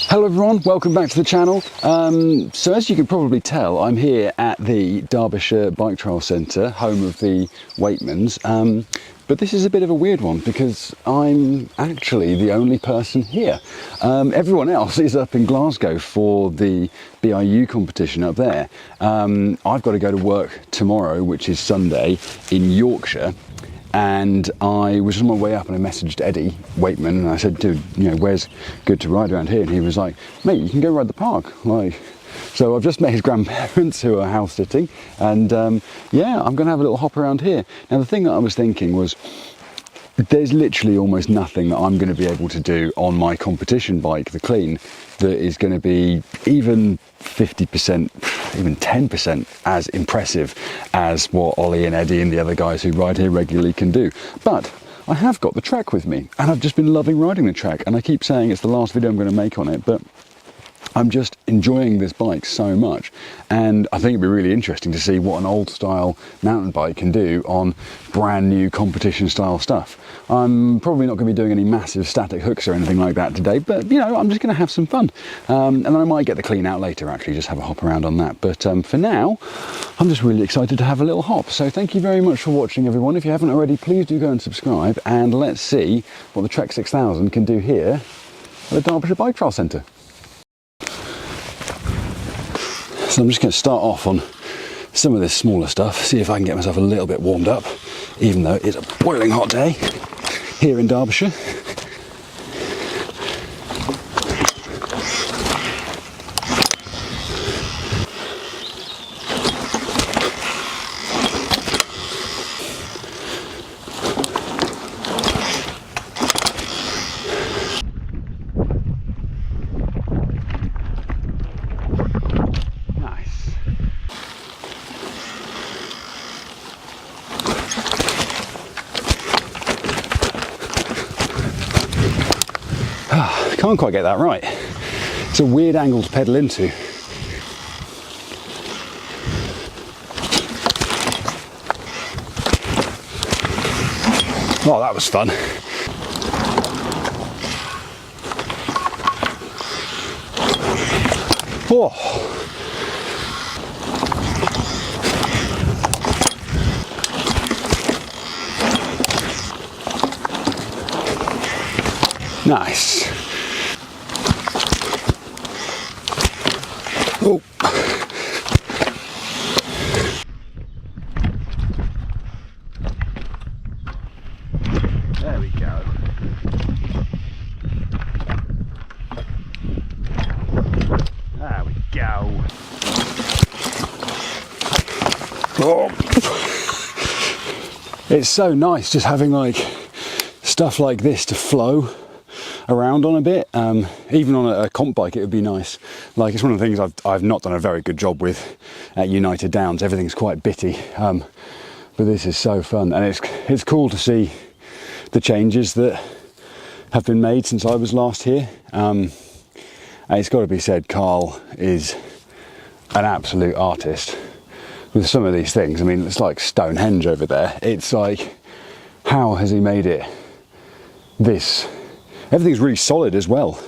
Hello everyone, welcome back to the channel. So as you can probably tell, I'm here at the Derbyshire Bike Trial Centre, home of the Waitmans. But this is a bit of a weird one because I'm actually the only person here. Everyone else is up in Glasgow for the BIU competition up there. I've got to go to work tomorrow, which is Sunday, in Yorkshire. And I was on my way up and I messaged Eddie Waitman and I said, dude, you know, where's good to ride around here? And he was like, mate, you can go ride the park. So I've just met his grandparents who are house sitting, and yeah, I'm going to have a little hop around here. Now the thing that I was thinking was, there's literally almost nothing that I'm going to be able to do on my competition bike, the Clean, that is going to be even 50%, even 10% as impressive as what Ollie and Eddie and the other guys who ride here regularly can do. But I have got the track with me, and I've just been loving riding the track, and I keep saying it's the last video I'm going to make on it, but I'm just enjoying this bike so much, and I think it'd be really interesting to see what an old style mountain bike can do on brand new competition style stuff. I'm probably not going to be doing any massive static hooks or anything like that today, but you know, I'm just going to have some fun, and then I might get the Clean out later, actually just have a hop around on that. But for now, I'm just really excited to have a little hop. So thank you very much for watching, everyone. If you haven't already, please do go and subscribe, and let's see what the Trek 6000 can do here at the Derbyshire Bike Trial Centre. So I'm just going to start off on some of this smaller stuff, see if I can get myself a little bit warmed up, even though it's a boiling hot day here in Derbyshire. Can't quite get that right. It's a weird angle to pedal into. Oh, that was fun. Oh. Nice. Oh. There we go. There we go. Oh. It's so nice just having like stuff like this to flow around on a bit. Even on a comp bike it would be nice. Like, it's one of the things I've not done a very good job with at United Downs. Everything's quite bitty, but this is so fun, and it's cool to see the changes that have been made since I was last here. And it's got to be said, Carl is an absolute artist with some of these things. I mean, it's like Stonehenge over there. It's like, how has he made it this? Everything's really solid as well,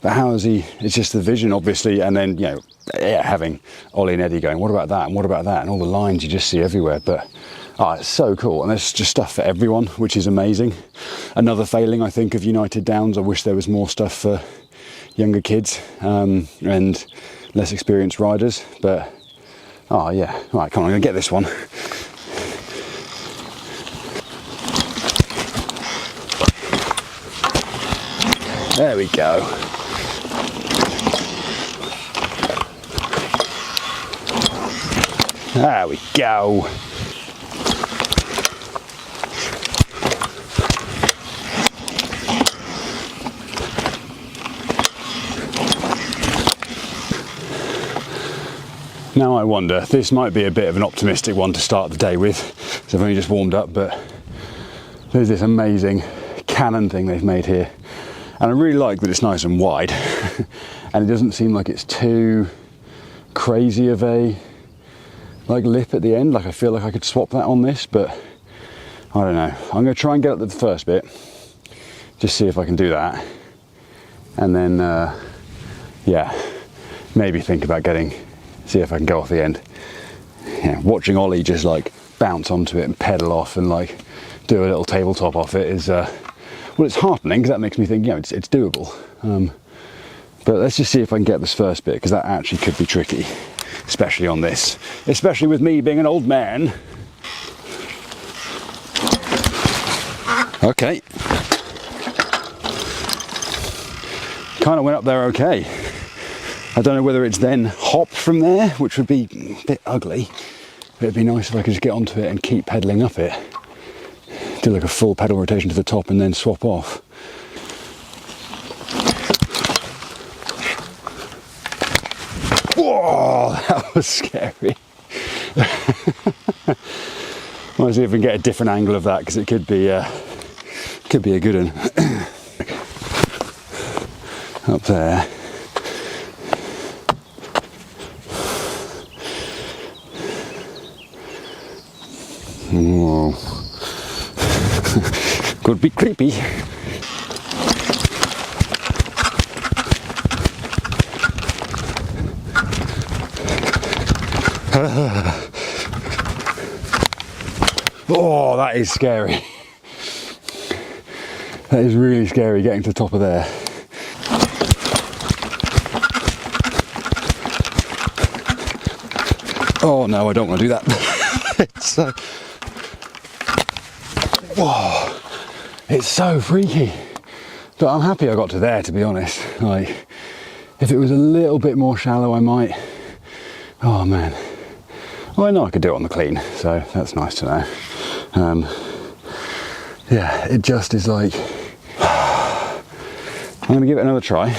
but how is he? It's just the vision, obviously, and then, you know, yeah, having Ollie and Eddie going, what about that, and what about that, and all the lines you just see everywhere. But it's so cool, and there's just stuff for everyone, which is amazing. Another failing, I think, of United Downs, I wish there was more stuff for younger kids and less experienced riders, but oh yeah. All right, come on, I'm gonna get this one. There we go. There we go. Now I wonder, this might be a bit of an optimistic one to start the day with, so I've only just warmed up, but there's this amazing cannon thing they've made here. And I really like that it's nice and wide and it doesn't seem like it's too crazy of a like lip at the end. Like, I feel like I could swap that on this, but I don't know. I'm going to try and get up to the first bit, just see if I can do that, and then yeah, maybe think about see if I can go off the end. Yeah, watching Ollie just like bounce onto it and pedal off and like do a little tabletop off it is, well, it's heartening because that makes me think, it's doable. But let's just see if I can get this first bit, because that actually could be tricky, especially on this, especially with me being an old man. Okay. Kind of went up there okay. I don't know whether it's then hopped from there, which would be a bit ugly. But it'd be nice if I could just get onto it and keep pedaling up it. Do like a full pedal rotation to the top and then swap off. Whoa, that was scary. Might see if we can get a different angle of that, because it could be a good one. Up there. Whoa. Could be creepy. Oh, that is scary. That is really scary, getting to the top of there. Oh no, I don't want to do that. It's whoa, it's so freaky. But I'm happy I got to there, to be honest. Like, if it was a little bit more shallow, I might. Oh man. Well, I know I could do it on the clean, so that's nice to know. Yeah, it just is like, I'm going to give it another try,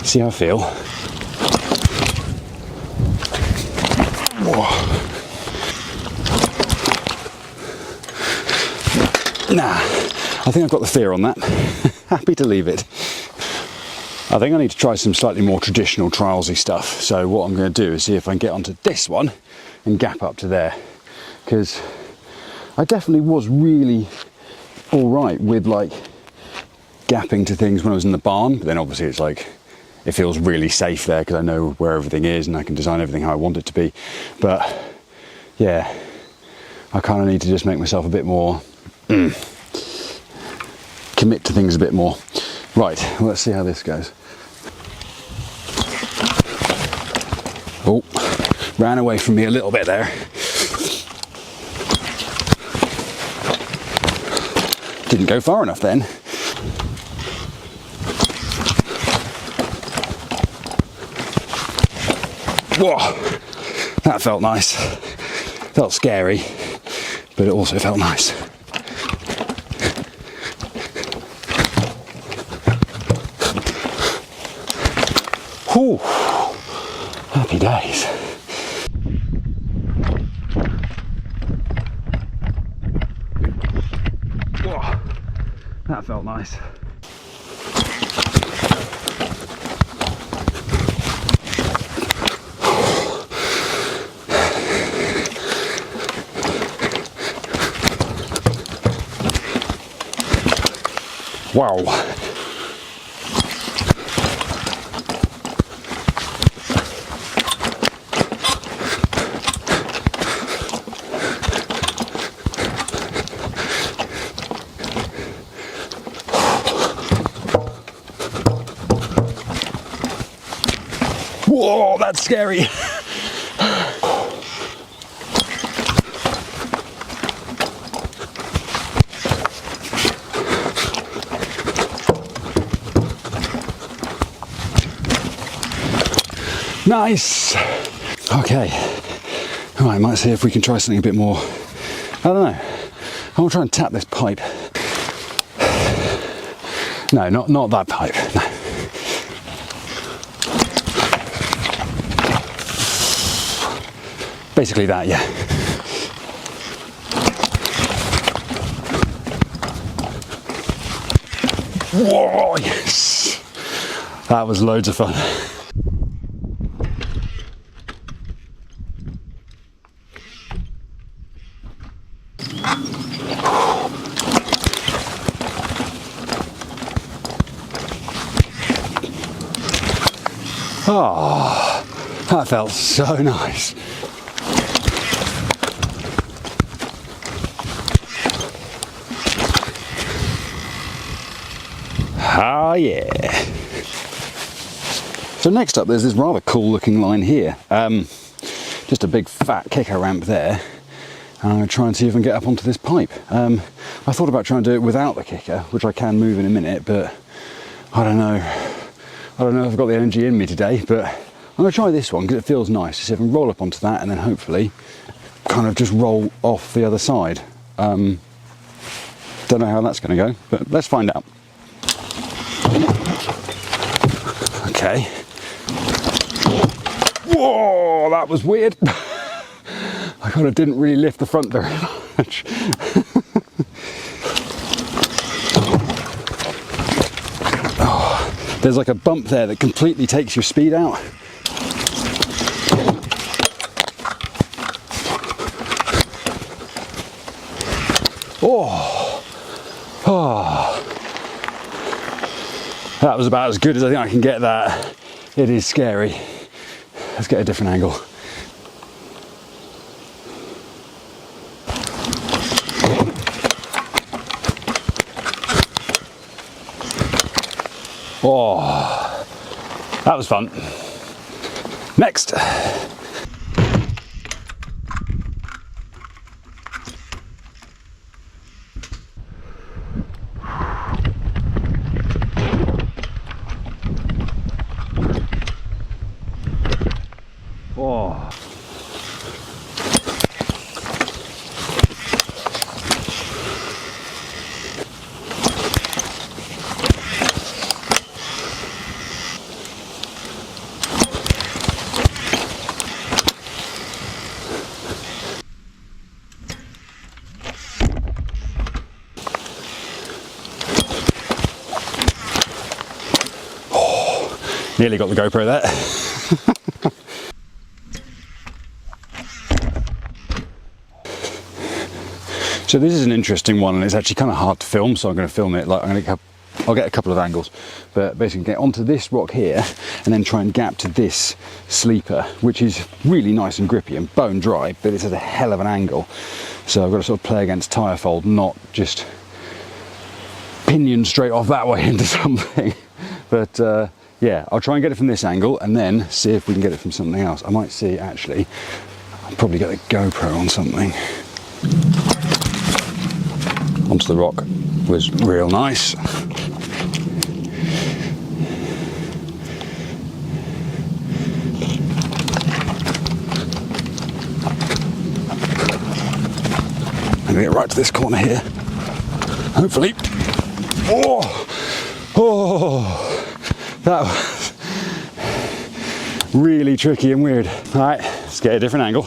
see how I feel. Whoa. Nah, I think I've got the fear on that. Happy to leave it. I think I need to try some slightly more traditional trialsy stuff. So what I'm going to do is see if I can get onto this one and gap up to there. Because I definitely was really all right with like gapping to things when I was in the barn. But then obviously it's like, it feels really safe there because I know where everything is and I can design everything how I want it to be. But yeah, I kind of need to just make myself a bit more, commit to things a bit more. Right, well, let's see how this goes. Oh, ran away from me a little bit there. Didn't go far enough then. Whoa, that felt nice. Felt scary, but it also felt nice. Whew, happy days. Whoa, that felt nice. Wow. Whoa, that's scary. Nice. Okay. All right, might see if we can try something a bit more. I don't know. I want to try and tap this pipe. No, not that pipe. No. Basically that, yeah. Whoa, yes. That was loads of fun. Oh, that felt so nice. Oh yeah. So next up there's this rather cool looking line here. Just a big fat kicker ramp there. I'm going to try and see if I can get up onto this pipe. I thought about trying to do it without the kicker, which I can move in a minute, but I don't know. I don't know if I've got the energy in me today, but I'm going to try this one because it feels nice. See if I can roll up onto that and then hopefully kind of just roll off the other side. Don't know how that's going to go, but let's find out. Okay. Whoa, that was weird. I kind of didn't really lift the front very much. Oh, there's like a bump there that completely takes your speed out. Oh, oh. That was about as good as I think I can get that. It is scary. Let's get a different angle. Oh, that was fun. Next. Oh. Nearly got the GoPro there. So this is an interesting one, and it's actually kind of hard to film, so I'm going to film it. Like I'll get a couple of angles, but basically get onto this rock here, and then try and gap to this sleeper, which is really nice and grippy and bone dry, but it's at a hell of an angle. So I've got to sort of play against tyre fold, not just pinion straight off that way into something. But yeah, I'll try and get it from this angle and then see if we can get it from something else. I might see, actually, I'll probably get the GoPro on something. Onto the rock was real nice. I'm gonna get right to this corner here. Hopefully. Oh, oh. That was really tricky and weird. All right, let's get a different angle.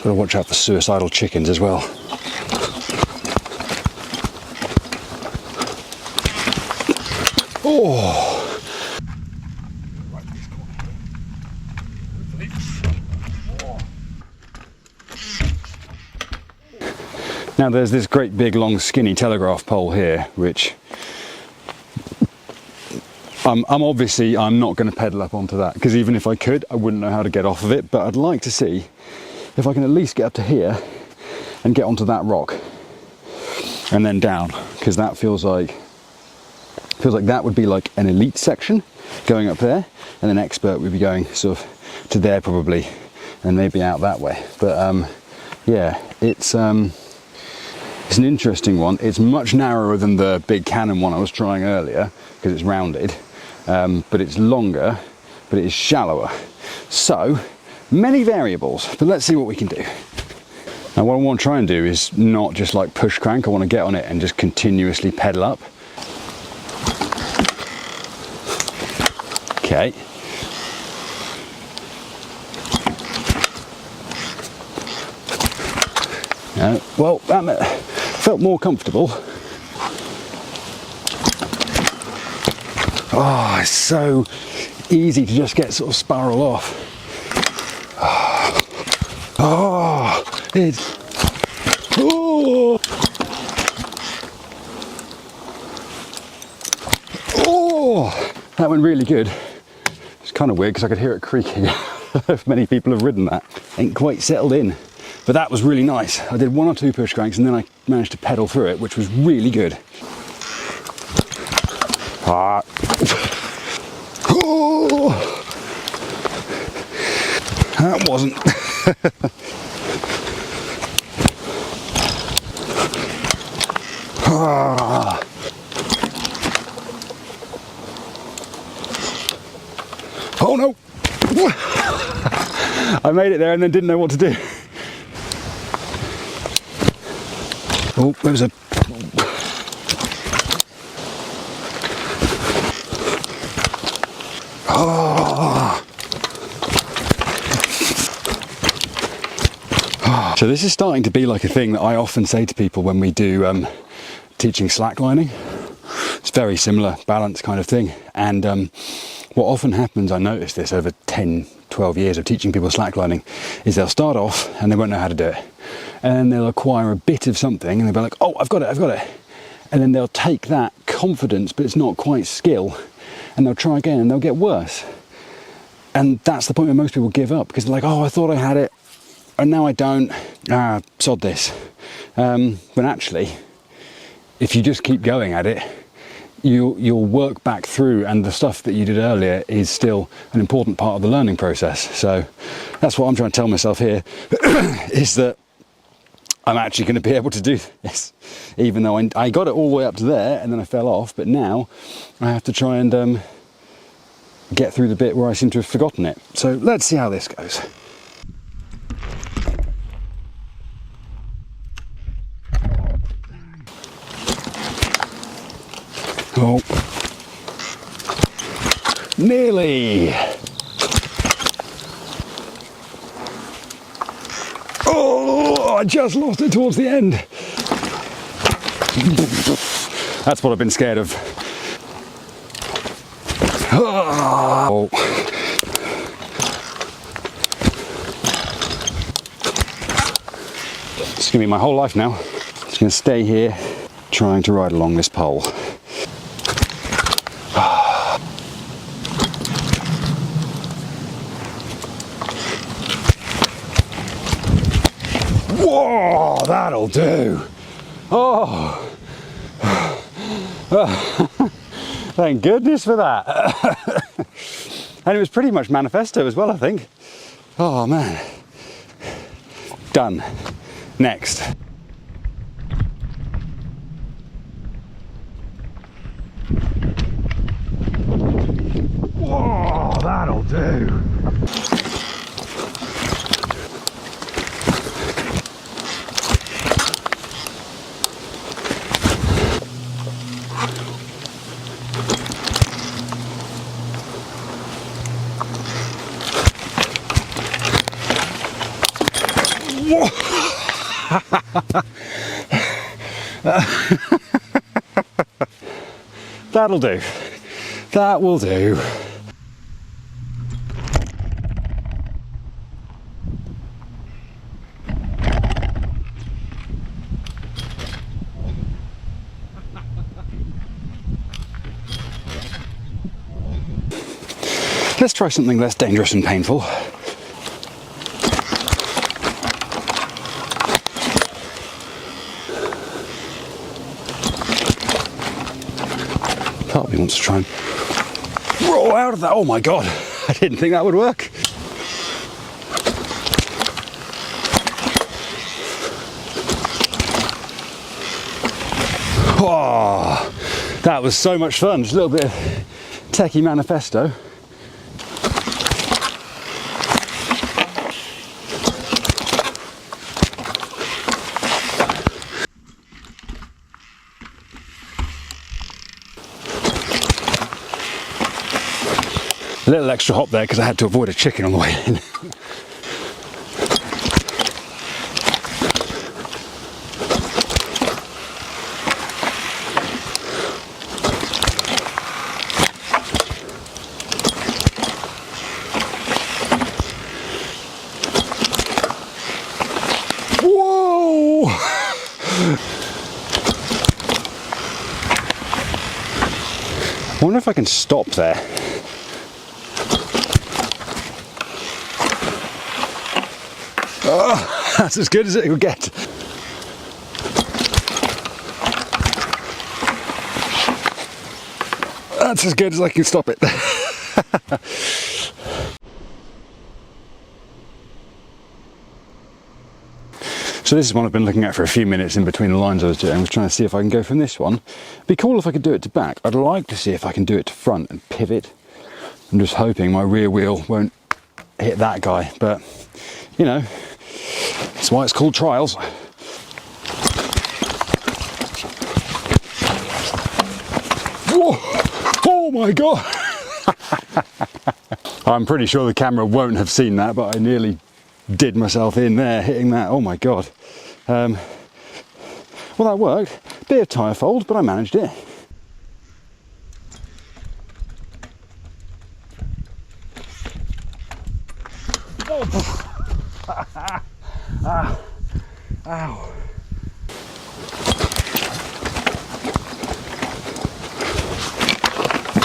Gotta watch out for suicidal chickens as well. Oh. Now there's this great big long skinny telegraph pole here, which I'm not going to pedal up onto that, because even if I could, I wouldn't know how to get off of it. But I'd like to see if I can at least get up to here and get onto that rock and then down, because that feels like that would be like an elite section going up there, and an expert would be going sort of to there probably, and maybe out that way. But yeah, it's an interesting one. It's much narrower than the big Canon one I was trying earlier because it's rounded, but it's longer, but it is shallower. So many variables, but let's see what we can do. Now what I want to try and do is not just like push crank. I want to get on it and just continuously pedal up. Okay. Well, that felt more comfortable. Oh, it's so easy to just get sort of spiral off. Oh, it's... Oh. Oh, that went really good. It's kind of weird because I could hear it creaking. If many people have ridden that. Ain't quite settled in. But that was really nice. I did 1 or 2 push cranks and then I managed to pedal through it, which was really good. Ah. Oh, that wasn't. Ah. Oh no! I made it there and then didn't know what to do. Oh, there was a... Oh. So this is starting to be like a thing that I often say to people when we do teaching slacklining. It's very similar, balance kind of thing. And what often happens, I noticed this over 10, 12 years of teaching people slacklining, is they'll start off and they won't know how to do it. And then they'll acquire a bit of something and they'll be like, oh, I've got it. And then they'll take that confidence, but it's not quite skill, and they'll try again and they'll get worse. And that's the point where most people give up, because they're like, oh, I thought I had it and now I don't. Ah, sod this. When actually, if you just keep going at it, you'll work back through, and the stuff that you did earlier is still an important part of the learning process. So that's what I'm trying to tell myself here, is that I'm actually going to be able to do this, even though I got it all the way up to there and then I fell off, but now I have to try and get through the bit where I seem to have forgotten it. So let's see how this goes. Oh, nearly. Oh, I just lost it towards the end. That's what I've been scared of. Oh. It's gonna be my whole life now. Just gonna stay here, trying to ride along this pole. Whoa, that'll do. Oh, thank goodness for that. And it was pretty much manifesto as well, I think. Oh man. Done. Next. Whoa, that'll do. That'll do. That will do. Let's try something less dangerous and painful. Part of me wants to try and roll out of that. Oh my god, I didn't think that would work. Oh, that was so much fun. Just a little bit of Techy manifesto. A little extra hop there because I had to avoid a chicken on the way in. Whoa! I wonder if I can stop there. Oh, that's as good as it will get. That's as good as I can stop it. So this is one I've been looking at for a few minutes in between the lines I was doing. I was trying to see if I can go from this one. It'd be cool if I could do it to back. I'd like to see if I can do it to front and pivot. I'm just hoping my rear wheel won't hit that guy, but you know, that's why it's called trials. Whoa! Oh my God! I'm pretty sure the camera won't have seen that, but I nearly did myself in there hitting that. Oh my God. Well, that worked. Bit of tyre fold, but I managed it. Oh. Ow.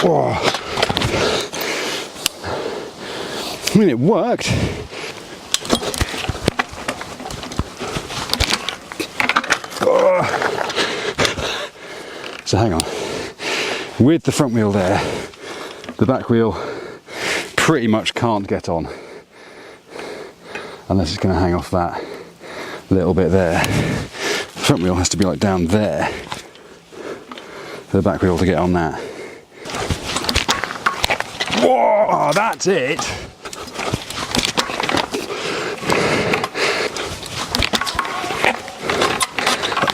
Oh. I mean, it worked. So hang on, with the front wheel there, the back wheel pretty much can't get on unless it's going to hang off that little bit there. The front wheel has to be like down there for the back wheel to get on that. Whoa, that's it.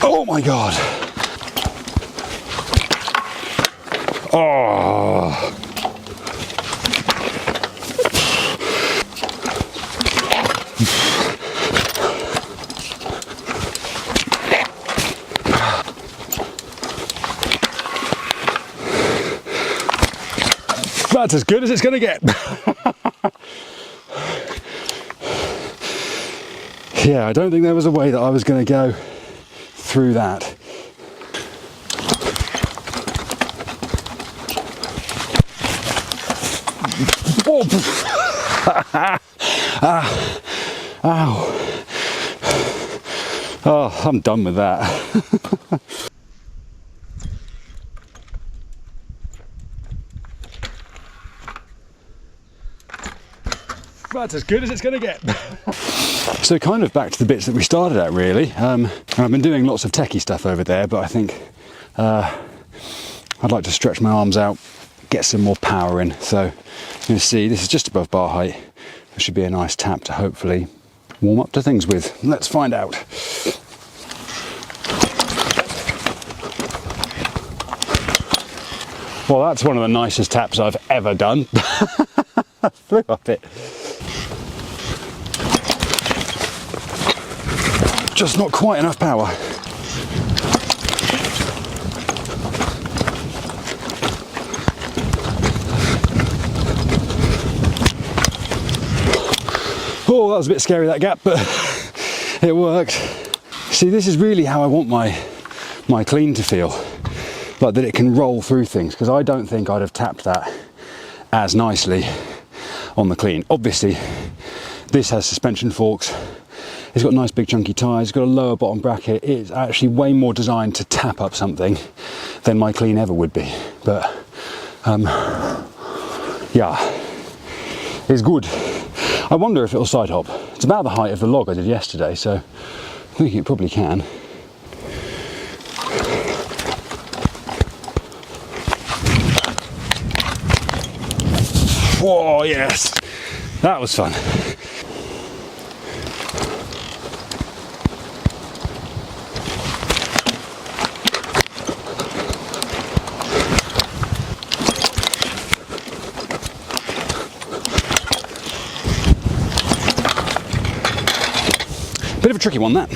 Oh my God. Oh. That's as good as it's going to get. Yeah, I don't think there was a way that I was going to go through that. Oh. Ow. Oh, I'm done with that. That's as good as it's going to get. So kind of back to the bits that we started at really. I've been doing lots of techie stuff over there, but I think I'd like to stretch my arms out, get some more power in. So you see, this is just above bar height. There should be a nice tap to hopefully warm up to things with. Let's find out. Well, that's one of the nicest taps I've ever done. Threw up it. Just not quite enough power. Oh, that was a bit scary, that gap, but it worked. See, this is really how I want my clean to feel, like that it can roll through things, because I don't think I'd have tapped that as nicely on the clean. Obviously, this has suspension forks. It's got nice big chunky tyres, it's got a lower bottom bracket. It's actually way more designed to tap up something than my clean ever would be. But yeah, it's good. I wonder if it'll side hop. It's about the height of the log I did yesterday, so I think it probably can. Whoa, yes, that was fun. Bit of a tricky one, that.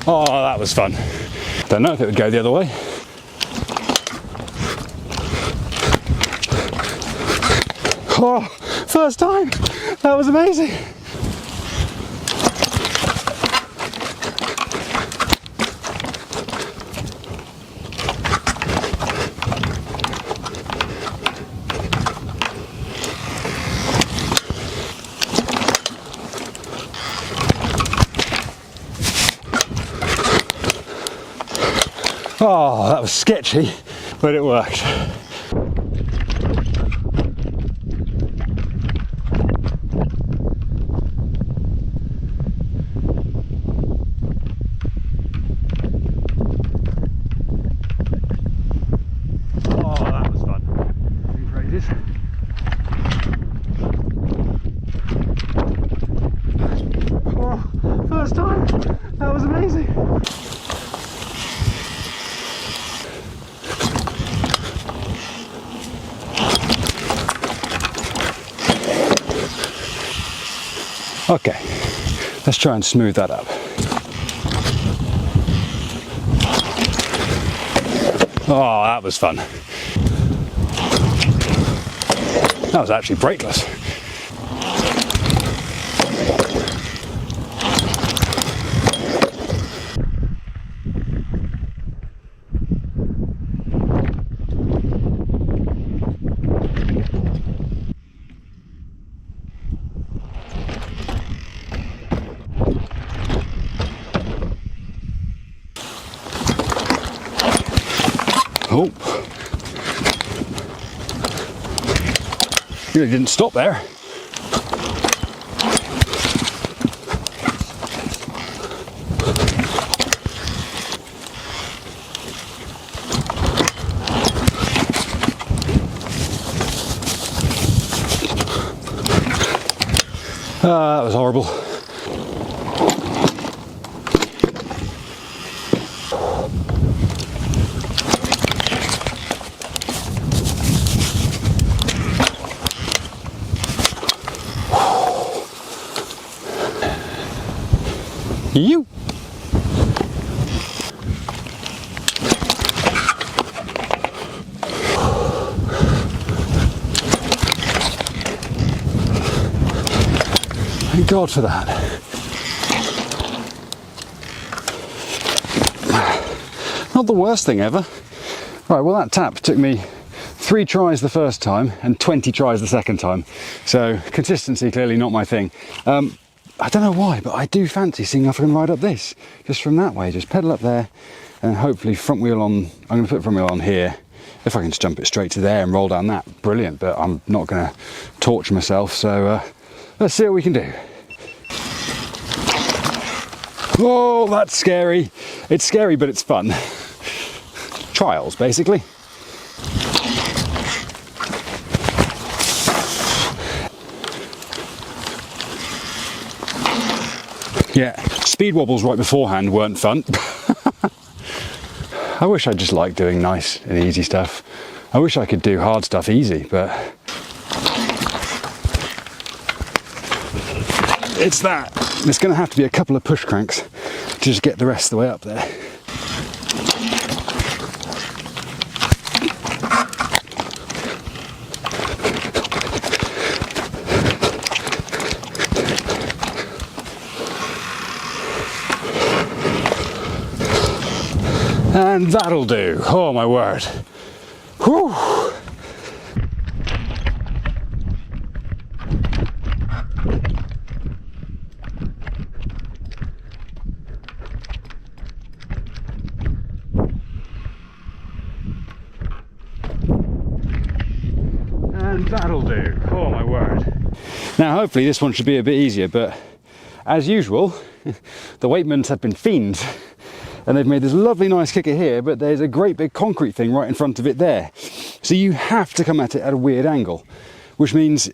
Oh, that was fun. Don't know if it would go the other way. Oh, first time. That was amazing. Oh, that was sketchy, but it worked. Oh, that was fun. In praises. Oh, first time. That was amazing. Okay, let's try and smooth that up. Oh, that was fun. That was actually brakeless. Oh, really didn't stop there. That was horrible. You. Thank God for that. Not the worst thing ever. Right, well that tap took me 3 tries the first time and 20 tries the second time. So consistency clearly not my thing. I don't know why, but I do fancy seeing if I can ride up this, just from that way. Just pedal up there and hopefully front wheel on. I'm going to put front wheel on here. If I can just jump it straight to there and roll down that, brilliant. But I'm not going to torture myself, so let's see what we can do. Oh, that's scary. It's scary, but it's fun. Trials, basically. Yeah, speed wobbles right beforehand weren't fun. I wish I just liked doing nice and easy stuff. I wish I could do hard stuff easy, but it's that. There's going to have to be a couple of push cranks to just get the rest of the way up there. And that'll do. Oh my word. Whew. And that'll do. Oh my word. Now hopefully this one should be a bit easier, but as usual, the Waitmans have been fiends. And they've made this lovely nice kicker here, but there's a great big concrete thing right in front of it there. So you have to come at it at a weird angle, which means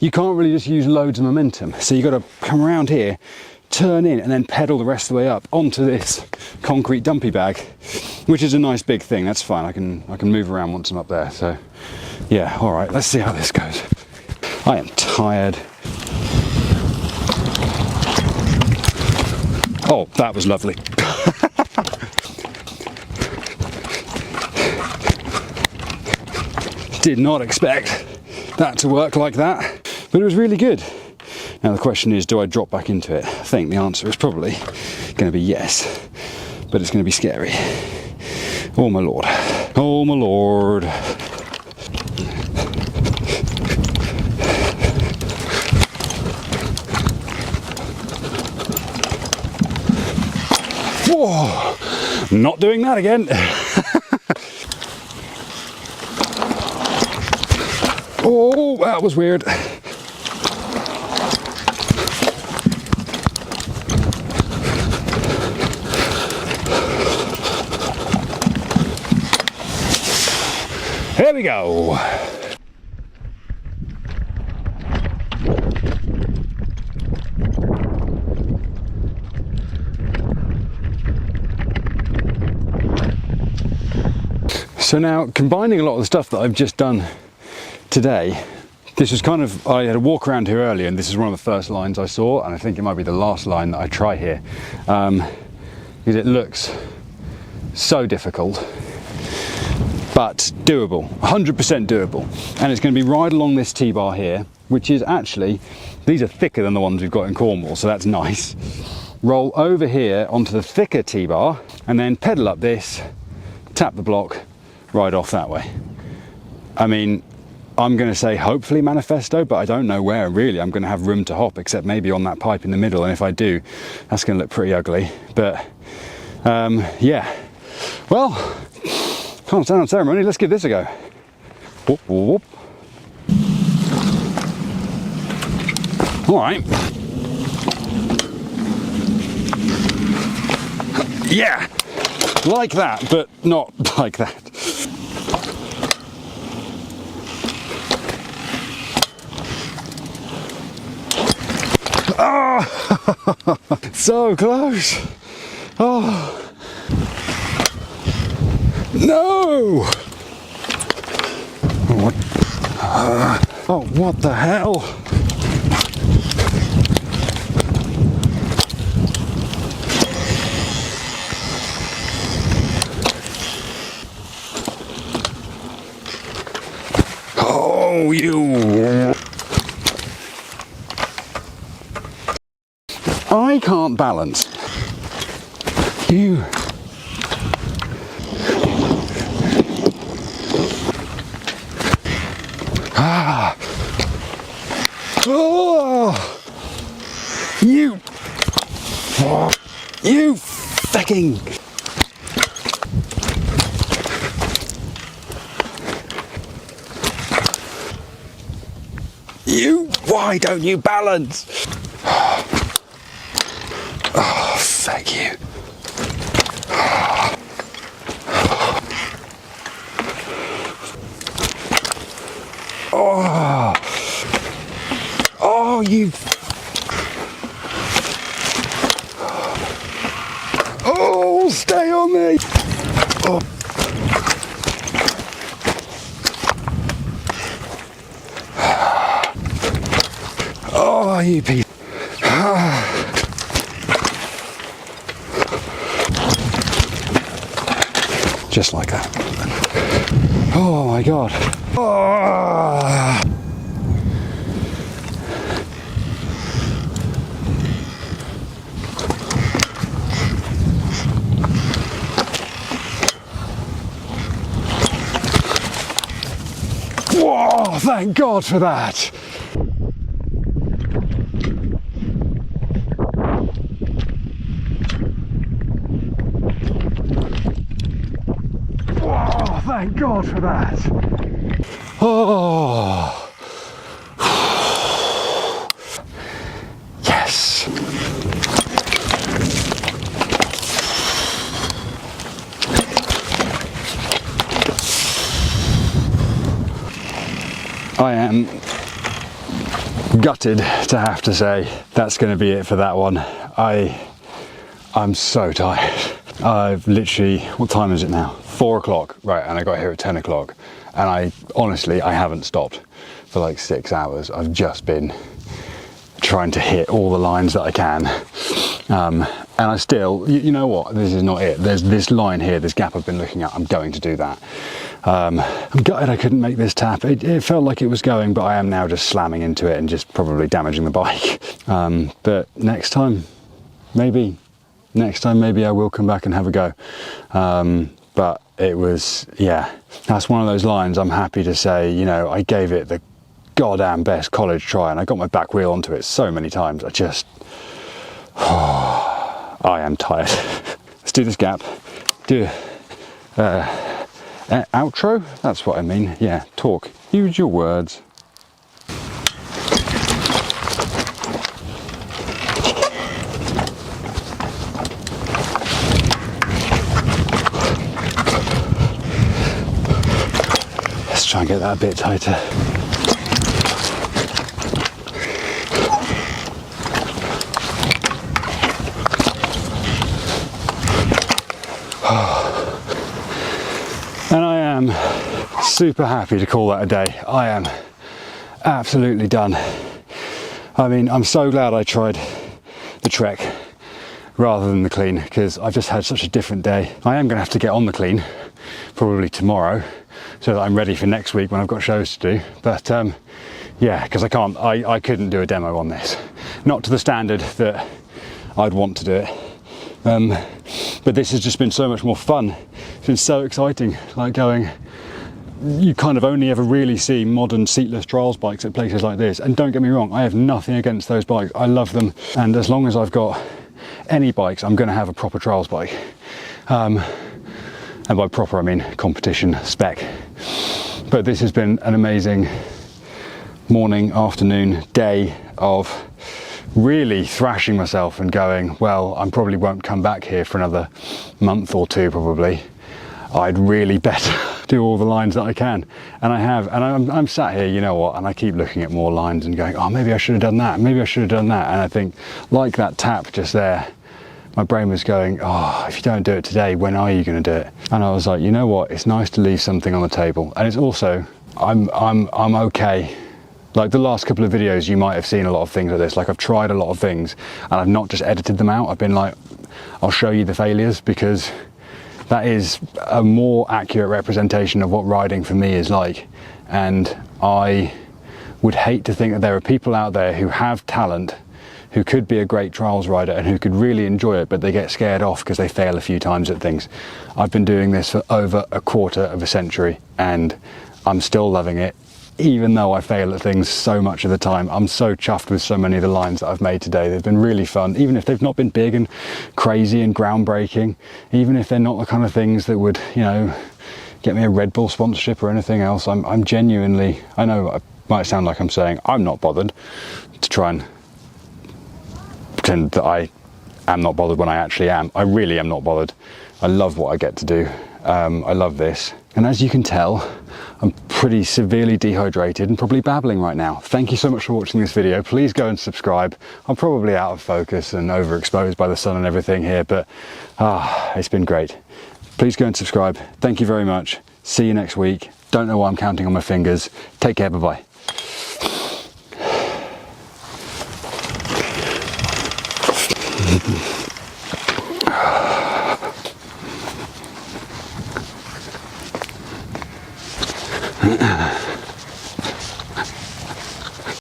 you can't really just use loads of momentum. So you've got to come around here, turn in, and then pedal the rest of the way up onto this concrete dumpy bag, which is a nice big thing. That's fine. I can move around once I'm up there. So yeah, all right, let's see how this goes. I am tired. Oh, that was lovely. Did not expect that to work like that, but it was really good. Now the question is, do I drop back into it? I think the answer is probably going to be yes, but it's going to be scary. Oh my lord. Oh my lord. Whoa, not doing that again. Oh, that was weird. Here we go. So now, combining a lot of the stuff that I've just done today, this was kind of, I had a walk around here earlier and this is one of the first lines I saw, and I think it might be the last line that I try here, because it looks so difficult, but doable, 100% doable. And it's going to be right along this T-bar here, which is actually, these are thicker than the ones we've got in Cornwall, so that's nice. Roll over here onto the thicker T-bar and then pedal up this, tap the block, ride off that way. I mean, I'm going to say hopefully manifesto, but I don't know where really I'm going to have room to hop, except maybe on that pipe in the middle, and if I do, that's going to look pretty ugly. But yeah, well, can't stand on ceremony, let's give this a go. Whoop, whoop. All right. Yeah, like that, but not like that. Oh, so close. Oh, no. What? Oh, what the hell? Oh, you. I can't balance. You. Ah. Oh. You. Oh. You fucking. You. Why don't you balance? Oh, thank you. Oh, oh, you. Oh, stay on me. Oh. Oh, you piece. Just like that. Oh my God. Oh. Whoa, thank God for that. Thank God for that. Oh. Yes. I am gutted to have to say that's going to be it for that one. I'm so tired. I've literally, what time is it now? 4 o'clock, right, and I got here at 10 o'clock, and I haven't stopped for like 6 hours. I've just been trying to hit all the lines that I can, And I still, you know what, this is not it. There's this line here, this gap I've been looking at, I'm going to do that. I'm gutted I couldn't make this tap. It felt like it was going, but I am now just slamming into it and just probably damaging the bike. But next time, maybe I will come back and have a go. But it was, yeah, that's one of those lines I'm happy to say, you know, I gave it the goddamn best college try and I got my back wheel onto it so many times. I just, I am tired. Let's do this gap. Do outro? That's what I mean. Yeah, talk. Use your words. Let's try and get that a bit tighter. And I am super happy to call that a day. I am absolutely done. I mean, I'm so glad I tried the trek rather than the clean, because I've just had such a different day. I am going to have to get on the clean probably tomorrow so that I'm ready for next week when I've got shows to do. But yeah, because I couldn't do a demo on this. Not to the standard that I'd want to do it. But this has just been so much more fun. It's been so exciting, like going, you kind of only ever really see modern seatless trials bikes at places like this. And don't get me wrong, I have nothing against those bikes. I love them. And as long as I've got any bikes, I'm going to have a proper trials bike. And by proper, I mean competition spec. But this has been an amazing morning, afternoon, day of really thrashing myself and going, well, I probably won't come back here for another month or two probably. I'd really better do all the lines that I can. And I have, and I'm sat here, you know what, and I keep looking at more lines and going, oh, maybe I should have done that, maybe I should have done that. And I think, like that tap just there, my brain was going, oh, if you don't do it today, when are you going to do it? And I was like, you know what, it's nice to leave something on the table. And it's also, I'm okay. Like the last couple of videos, you might have seen a lot of things like this. Like I've tried a lot of things and I've not just edited them out. I've been like, I'll show you the failures, because that is a more accurate representation of what riding for me is like. And I would hate to think that there are people out there who have talent, who could be a great trials rider and who could really enjoy it, but they get scared off because they fail a few times at things. I've been doing this for over a quarter of a century and I'm still loving it. Even though I fail at things so much of the time, I'm so chuffed with so many of the lines that I've made today. They've been really fun, even if they've not been big and crazy and groundbreaking, even if they're not the kind of things that would, you know, get me a Red Bull sponsorship or anything else. I'm genuinely, I know it might sound like I'm saying I'm not bothered, to try and pretend that I am not bothered when I actually am. I really am not bothered. I love what I get to do. I love this. And as you can tell, I'm pretty severely dehydrated and probably babbling right now. Thank you so much for watching this video. Please go and subscribe. I'm probably out of focus and overexposed by the sun and everything here, but it's been great. Please go and subscribe. Thank you very much. See you next week. Don't know why I'm counting on my fingers. Take care. Bye-bye.